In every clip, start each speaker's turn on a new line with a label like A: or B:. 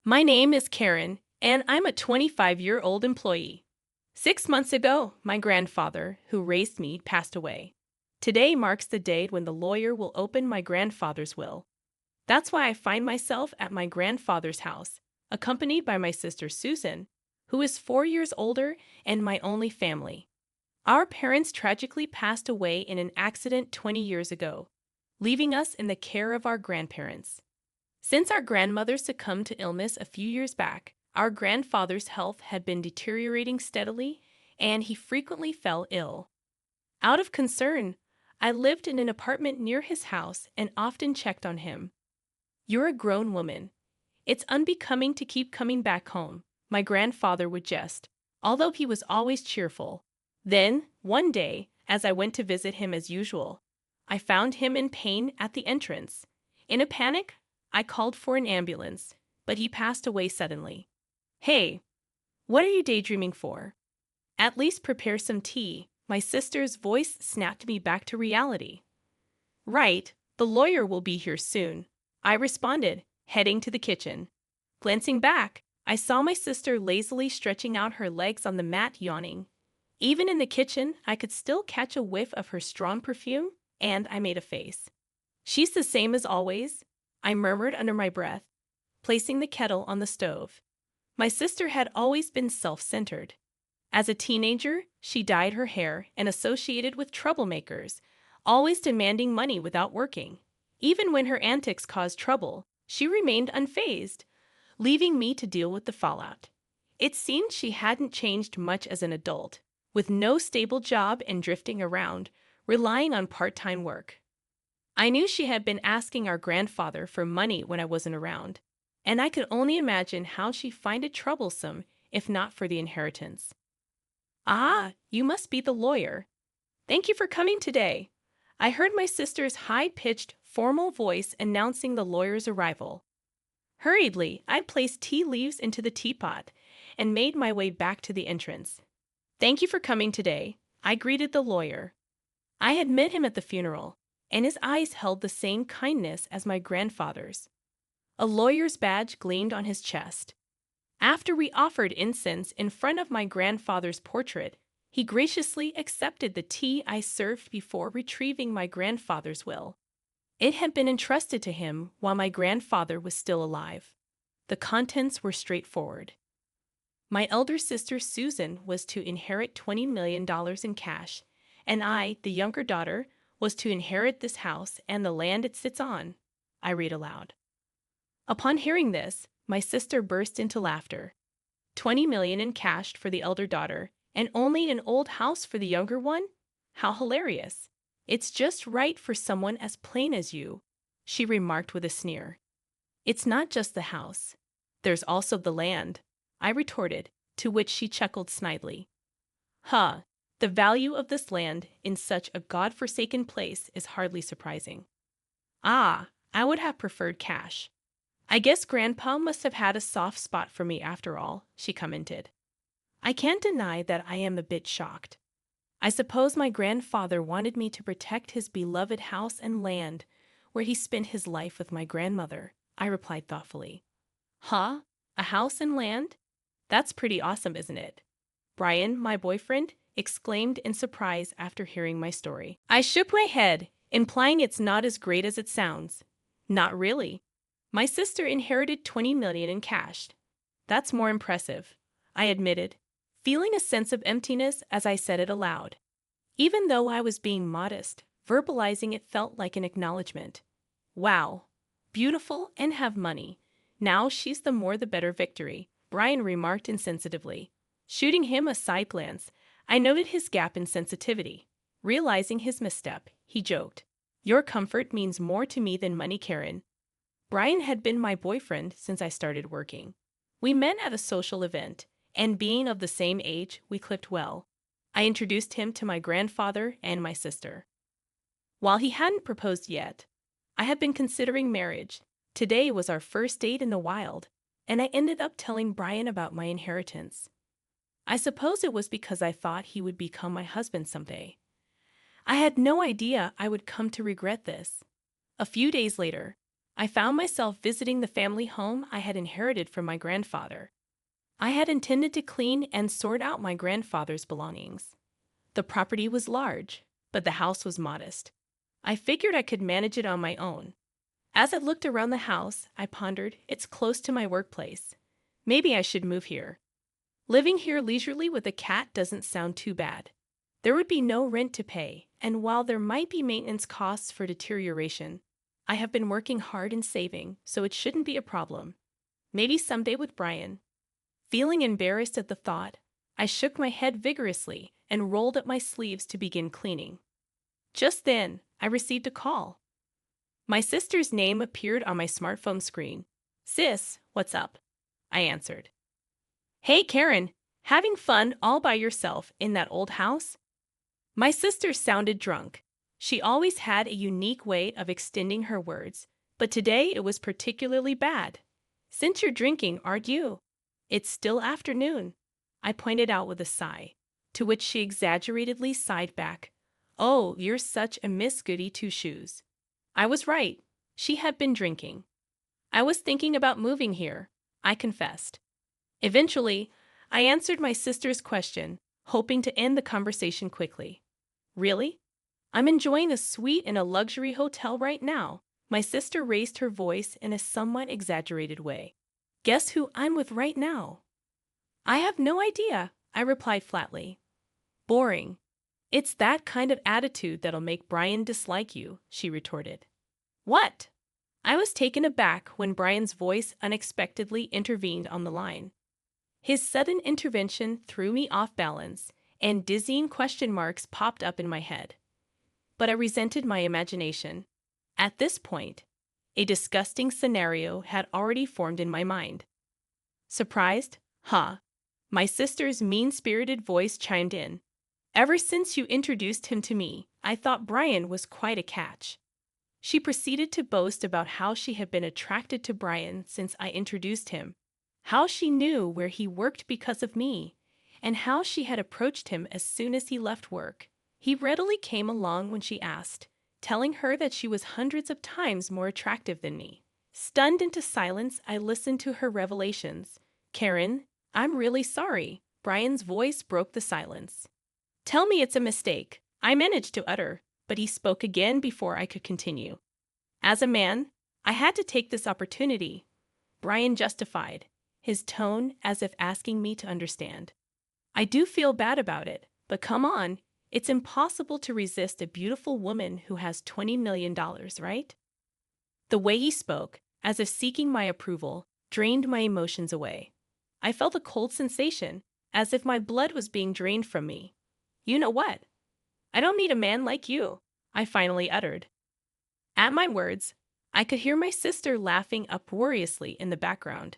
A: My name is Karen, and I'm a 25-year-old employee. 6 months ago, my grandfather, who raised me, passed away. Today marks the date when the lawyer will open my grandfather's will. That's why I find myself at my grandfather's house, accompanied by my sister Susan, who is 4 years older and my only family. Our parents tragically passed away in an accident 20 years ago, leaving us in the care of our grandparents. Since our grandmother succumbed to illness a few years back, our grandfather's health had been deteriorating steadily, and he frequently fell ill. Out of concern, I lived in an apartment near his house and often checked on him. "You're a grown woman. It's unbecoming to keep coming back home," my grandfather would jest, although he was always cheerful. Then, one day, as I went to visit him as usual, I found him in pain at the entrance. In a panic, I called for an ambulance, but he passed away suddenly. "Hey, what are you daydreaming for? At least prepare some tea." My sister's voice snapped me back to reality. "Right, the lawyer will be here soon," I responded, heading to the kitchen. Glancing back, I saw my sister lazily stretching out her legs on the mat, yawning. Even in the kitchen, I could still catch a whiff of her strong perfume, and I made a face. "She's the same as always," I murmured under my breath, placing the kettle on the stove. My sister had always been self-centered. As a teenager, she dyed her hair and associated with troublemakers, always demanding money without working. Even when her antics caused trouble, she remained unfazed, leaving me to deal with the fallout. It seemed she hadn't changed much as an adult, with no stable job and drifting around, relying on part-time work. I knew she had been asking our grandfather for money when I wasn't around, and I could only imagine how she'd find it troublesome if not for the inheritance. "Ah, you must be the lawyer. Thank you for coming today." I heard my sister's high-pitched, formal voice announcing the lawyer's arrival. Hurriedly, I placed tea leaves into the teapot and made my way back to the entrance. "Thank you for coming today," I greeted the lawyer. I had met him at the funeral, and his eyes held the same kindness as my grandfather's. A lawyer's badge gleamed on his chest. After we offered incense in front of my grandfather's portrait, he graciously accepted the tea I served before retrieving my grandfather's will. It had been entrusted to him while my grandfather was still alive. The contents were straightforward. My elder sister Susan was to inherit $20 million in cash, and I, the younger daughter, was to inherit this house and the land it sits on, I read aloud. Upon hearing this, my sister burst into laughter. 20 million in cash for the elder daughter, and only an old house for the younger one? How hilarious. "It's just right for someone as plain as you," she remarked with a sneer. "It's not just the house. There's also the land," I retorted, to which she chuckled snidely. "Huh, the value of this land in such a god-forsaken place is hardly surprising." "Ah, I would have preferred cash. I guess Grandpa must have had a soft spot for me after all," she commented. I can't deny that I am a bit shocked. I suppose my grandfather wanted me to protect his beloved house and land, where he spent his life with my grandmother, I replied thoughtfully. "Huh? A house and land? That's pretty awesome, isn't it?" Brian, my boyfriend, exclaimed in surprise after hearing my story. I shook my head, implying it's not as great as it sounds. "Not really. My sister inherited 20 million in cash. That's more impressive," I admitted, feeling a sense of emptiness as I said it aloud. Even though I was being modest, verbalizing it felt like an acknowledgement. "Wow. Beautiful and have money. Now she's the more the better victory," Brian remarked insensitively. Shooting him a side glance, I noted his gap in sensitivity. Realizing his misstep, he joked, "Your comfort means more to me than money, Karen." Brian had been my boyfriend since I started working. We met at a social event, and being of the same age, we clicked well. I introduced him to my grandfather and my sister. While he hadn't proposed yet, I had been considering marriage. Today was our first date in the wild, and I ended up telling Brian about my inheritance. I suppose it was because I thought he would become my husband someday. I had no idea I would come to regret this. A few days later, I found myself visiting the family home I had inherited from my grandfather. I had intended to clean and sort out my grandfather's belongings. The property was large, but the house was modest. I figured I could manage it on my own. As I looked around the house, I pondered, it's close to my workplace. Maybe I should move here. Living here leisurely with a cat doesn't sound too bad. There would be no rent to pay, and while there might be maintenance costs for deterioration, I have been working hard and saving, so it shouldn't be a problem. Maybe someday with Brian. Feeling embarrassed at the thought, I shook my head vigorously and rolled up my sleeves to begin cleaning. Just then, I received a call. My sister's name appeared on my smartphone screen. "Sis, what's up?" I answered. "Hey, Karen, having fun all by yourself in that old house?" My sister sounded drunk. She always had a unique way of extending her words, but today it was particularly bad. "Since you're drinking, aren't you?" "It's still afternoon," I pointed out with a sigh, to which she exaggeratedly sighed back. "Oh, you're such a Miss Goody Two-Shoes." I was right. She had been drinking. "I was thinking about moving here," I confessed. Eventually, I answered my sister's question, hoping to end the conversation quickly. "Really? I'm enjoying a suite in a luxury hotel right now." My sister raised her voice in a somewhat exaggerated way. "Guess who I'm with right now?" "I have no idea," I replied flatly. "Boring. It's that kind of attitude that'll make Brian dislike you," she retorted. "What?" I was taken aback when Brian's voice unexpectedly intervened on the line. His sudden intervention threw me off balance, and dizzying question marks popped up in my head. But I resented my imagination. At this point, a disgusting scenario had already formed in my mind. "Surprised? Huh?" My sister's mean-spirited voice chimed in. "Ever since you introduced him to me, I thought Brian was quite a catch." She proceeded to boast about how she had been attracted to Brian since I introduced him, how she knew where he worked because of me, and how she had approached him as soon as he left work. He readily came along when she asked, telling her that she was hundreds of times more attractive than me. Stunned into silence, I listened to her revelations. "Karen, I'm really sorry." Brian's voice broke the silence. "Tell me it's a mistake," I managed to utter, but he spoke again before I could continue. "As a man, I had to take this opportunity," Brian justified, his tone as if asking me to understand. "I do feel bad about it, but come on, it's impossible to resist a beautiful woman who has $20 million, right?" The way he spoke, as if seeking my approval, drained my emotions away. I felt a cold sensation, as if my blood was being drained from me. "You know what? I don't need a man like you," I finally uttered. At my words, I could hear my sister laughing uproariously in the background.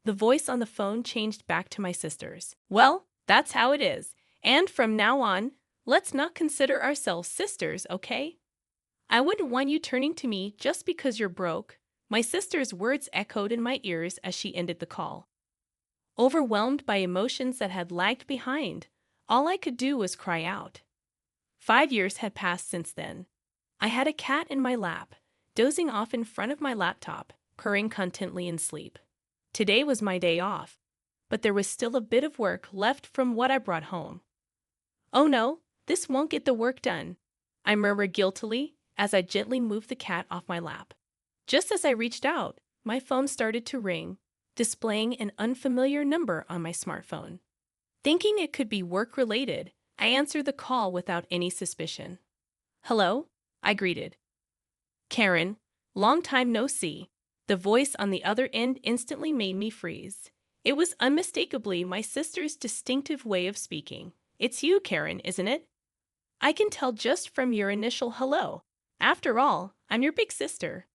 A: The voice on the phone changed back to my sister's. "Well, that's how it is, and from now on, let's not consider ourselves sisters, okay? I wouldn't want you turning to me just because you're broke." My sister's words echoed in my ears as she ended the call. Overwhelmed by emotions that had lagged behind, all I could do was cry out. 5 years had passed since then. I had a cat in my lap, dozing off in front of my laptop, purring contentedly in sleep. Today was my day off, but there was still a bit of work left from what I brought home. "Oh no, this won't get the work done," I murmured guiltily as I gently moved the cat off my lap. Just as I reached out, my phone started to ring, displaying an unfamiliar number on my smartphone. Thinking it could be work-related, I answered the call without any suspicion. "Hello?" I greeted. "Karen, long time no see." The voice on the other end instantly made me freeze. It was unmistakably my sister's distinctive way of speaking. "It's you, Karen, isn't it? I can tell just from your initial hello. After all, I'm your big sister."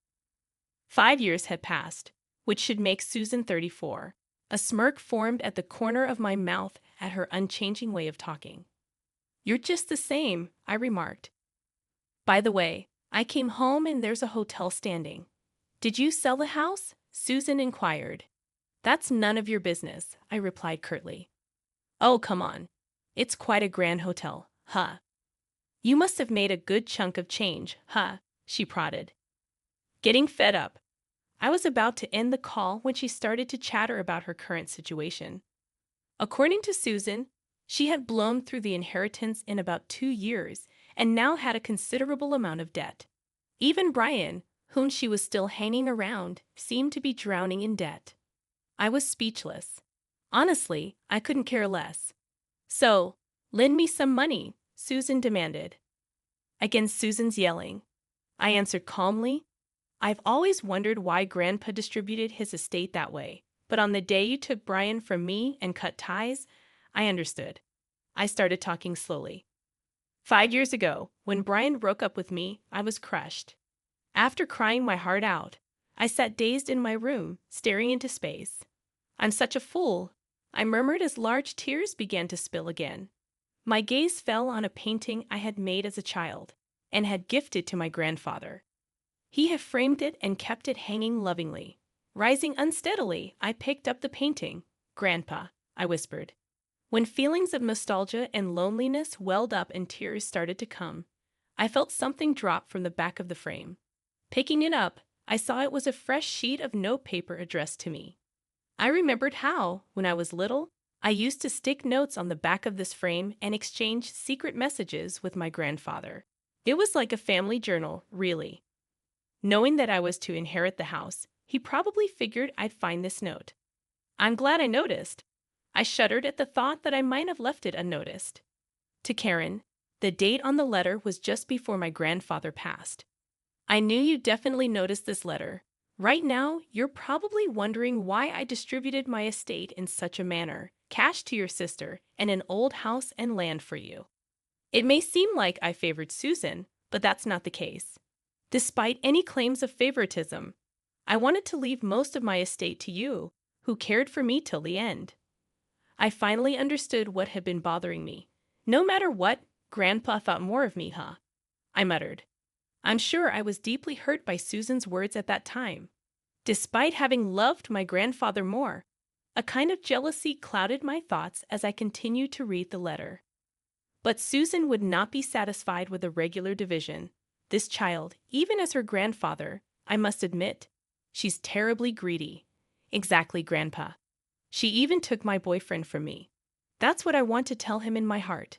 A: 5 years had passed, which should make Susan 34. A smirk formed at the corner of my mouth at her unchanging way of talking. "You're just the same," I remarked. "By the way, I came home and there's a hotel standing." "Did you sell the house?" Susan inquired. "That's none of your business," I replied curtly. "Oh, come on. It's quite a grand hotel, huh?" "You must have made a good chunk of change, huh?" she prodded. Getting fed up, I was about to end the call when she started to chatter about her current situation. According to Susan, she had blown through the inheritance in about 2 years and now had a considerable amount of debt. Even Brian, whom she was still hanging around, seemed to be drowning in debt. I was speechless. Honestly, I couldn't care less. So, lend me some money, Susan demanded. Against Susan's yelling, I answered calmly, I've always wondered why Grandpa distributed his estate that way, but on the day you took Brian from me and cut ties, I understood. I started talking slowly. 5 years ago, when Brian broke up with me, I was crushed. After crying my heart out, I sat dazed in my room, staring into space. I'm such a fool, I murmured as large tears began to spill again. My gaze fell on a painting I had made as a child and had gifted to my grandfather. He had framed it and kept it hanging lovingly. Rising unsteadily, I picked up the painting. Grandpa, I whispered. When feelings of nostalgia and loneliness welled up and tears started to come, I felt something drop from the back of the frame. Picking it up, I saw it was a fresh sheet of notepaper addressed to me. I remembered how, when I was little, I used to stick notes on the back of this frame and exchange secret messages with my grandfather. It was like a family journal, really. Knowing that I was to inherit the house, he probably figured I'd find this note. I'm glad I noticed. I shuddered at the thought that I might have left it unnoticed. To Karen, the date on the letter was just before my grandfather passed. I knew you definitely noticed this letter. Right now, you're probably wondering why I distributed my estate in such a manner, cash to your sister, and an old house and land for you. It may seem like I favored Susan, but that's not the case. Despite any claims of favoritism, I wanted to leave most of my estate to you, who cared for me till the end. I finally understood what had been bothering me. No matter what, Grandpa thought more of me, huh? I muttered. I'm sure I was deeply hurt by Susan's words at that time. Despite having loved my grandfather more, a kind of jealousy clouded my thoughts as I continued to read the letter. But Susan would not be satisfied with a regular division. This child, even as her grandfather, I must admit, she's terribly greedy. Exactly, Grandpa. She even took my boyfriend from me. That's what I want to tell him in my heart.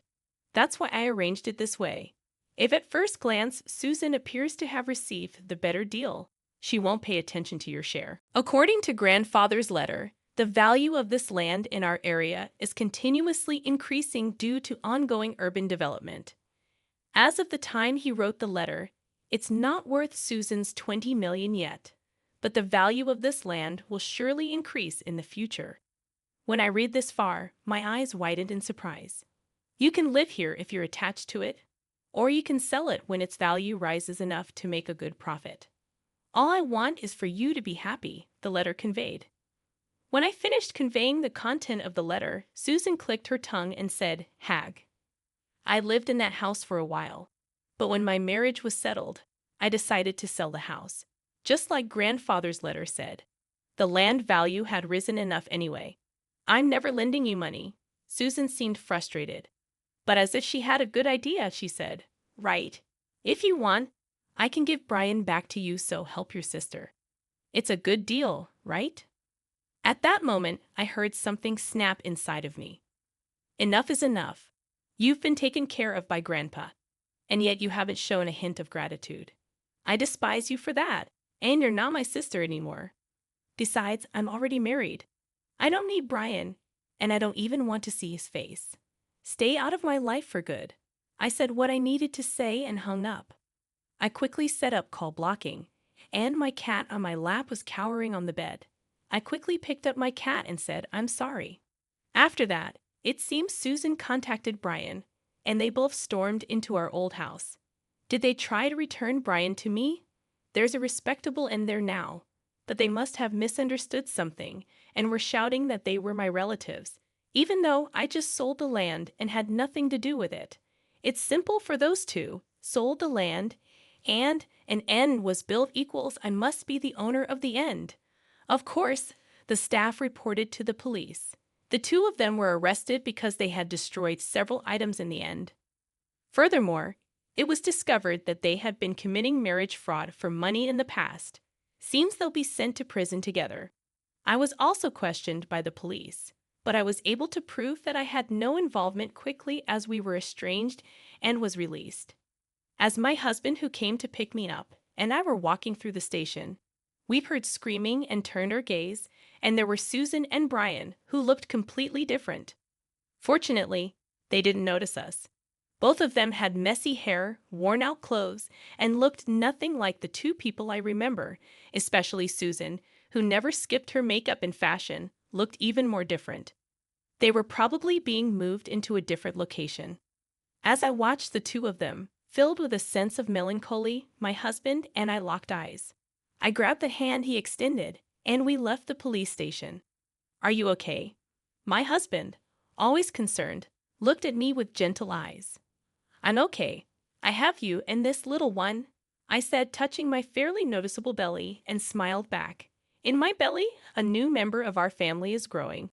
A: That's why I arranged it this way. If at first glance Susan appears to have received the better deal, she won't pay attention to your share. According to Grandfather's letter, the value of this land in our area is continuously increasing due to ongoing urban development. As of the time he wrote the letter, it's not worth Susan's $20 million yet, but the value of this land will surely increase in the future. When I read this far, my eyes widened in surprise. You can live here if you're attached to it, or you can sell it when its value rises enough to make a good profit. All I want is for you to be happy, the letter conveyed. When I finished conveying the content of the letter, Susan clicked her tongue and said, Hag. I lived in that house for a while, but when my marriage was settled, I decided to sell the house. Just like Grandfather's letter said, the land value had risen enough anyway. I'm never lending you money. Susan seemed frustrated, but as if she had a good idea, she said, Right. If you want, I can give Brian back to you, so help your sister. It's a good deal, right? At that moment, I heard something snap inside of me. Enough is enough. You've been taken care of by Grandpa, and yet you haven't shown a hint of gratitude. I despise you for that, and you're not my sister anymore. Besides, I'm already married. I don't need Brian, and I don't even want to see his face. Stay out of my life for good. I said what I needed to say and hung up. I quickly set up call blocking, and my cat on my lap was cowering on the bed. I quickly picked up my cat and said, I'm sorry. After that, it seems Susan contacted Brian, and they both stormed into our old house. Did they try to return Brian to me? There's a respectable end there now, but they must have misunderstood something and were shouting that they were my relatives, even though I just sold the land and had nothing to do with it. It's simple for those two, sold the land, and an end was built equals I must be the owner of the end. Of course, the staff reported to the police. The two of them were arrested because they had destroyed several items in the end. Furthermore, it was discovered that they had been committing marriage fraud for money in the past. Seems they'll be sent to prison together. I was also questioned by the police, but I was able to prove that I had no involvement quickly as we were estranged and was released. As my husband, who came to pick me up, and I were walking through the station, we heard screaming and turned our gaze, and there were Susan and Brian, who looked completely different. Fortunately, they didn't notice us. Both of them had messy hair, worn-out clothes, and looked nothing like the two people I remember, especially Susan, who never skipped her makeup in fashion, looked even more different. They were probably being moved into a different location. As I watched the two of them, filled with a sense of melancholy, my husband and I locked eyes. I grabbed the hand he extended, and we left the police station. "Are you okay?" My husband, always concerned, looked at me with gentle eyes. "I'm okay. I have you and this little one," I said, touching my fairly noticeable belly, and smiled back. "In my belly, a new member of our family is growing."